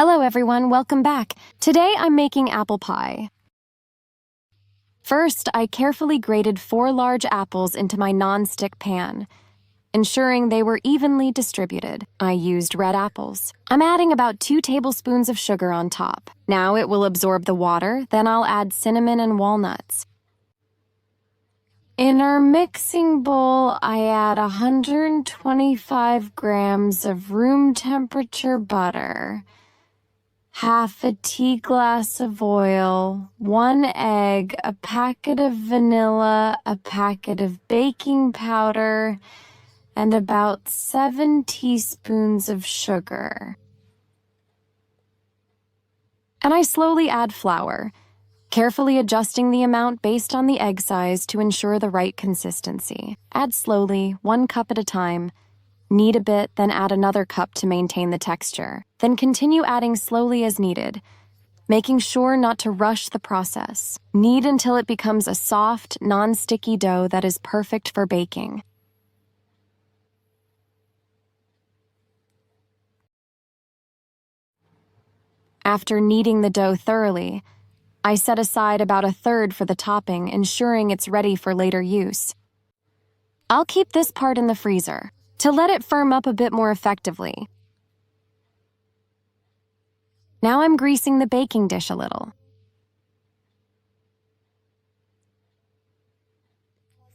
Hello everyone, welcome back. Today I'm making apple pie. First, I carefully grated 4 large apples into my non-stick pan, ensuring they were evenly distributed. I used red apples. I'm adding about 2 tablespoons of sugar on top. Now it will absorb the water, then I'll add cinnamon and walnuts. In our mixing bowl, I add 125 grams of room temperature butter, half a tea glass of oil, 1 egg, a packet of vanilla, a packet of baking powder, and about 7 teaspoons of sugar. And I slowly add flour, carefully adjusting the amount based on the egg size to ensure the right consistency. Add slowly, 1 cup at a time. Knead a bit, then add another cup to maintain the texture. Then continue adding slowly as needed, making sure not to rush the process. Knead until it becomes a soft, non-sticky dough that is perfect for baking. After kneading the dough thoroughly, I set aside about 1/3 for the topping, ensuring it's ready for later use. I'll keep this part in the freezer to let it firm up a bit more effectively. Now I'm greasing the baking dish a little.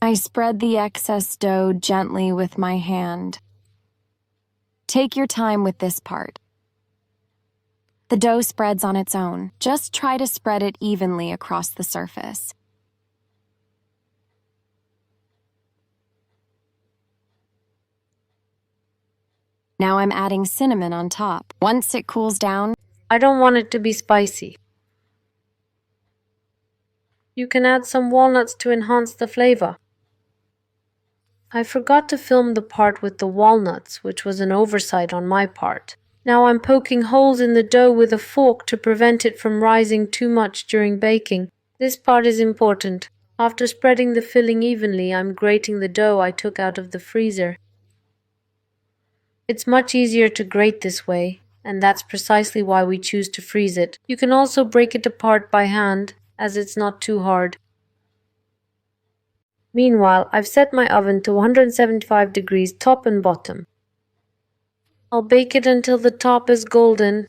I spread the excess dough gently with my hand. Take your time with this part. The dough spreads on its own. Just try to spread it evenly across the surface. Now I'm adding cinnamon on top. Once it cools down, I don't want it to be spicy. You can add some walnuts to enhance the flavor. I forgot to film the part with the walnuts, which was an oversight on my part. Now I'm poking holes in the dough with a fork to prevent it from rising too much during baking. This part is important. After spreading the filling evenly, I'm grating the dough I took out of the freezer. It's much easier to grate this way, and that's precisely why we choose to freeze it. You can also break it apart by hand, as it's not too hard. Meanwhile, I've set my oven to 175 degrees top and bottom. I'll bake it until the top is golden.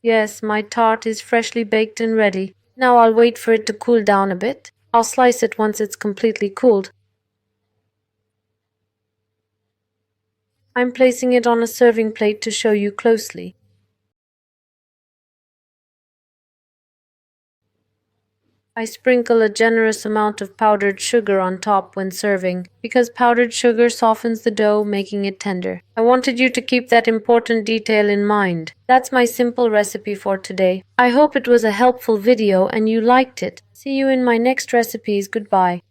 Yes, my tart is freshly baked and ready. Now I'll wait for it to cool down a bit. I'll slice it once it's completely cooled. I'm placing it on a serving plate to show you closely. I sprinkle a generous amount of powdered sugar on top when serving, because powdered sugar softens the dough, making it tender. I wanted you to keep that important detail in mind. That's my simple recipe for today. I hope it was a helpful video and you liked it. See you in my next recipes. Goodbye.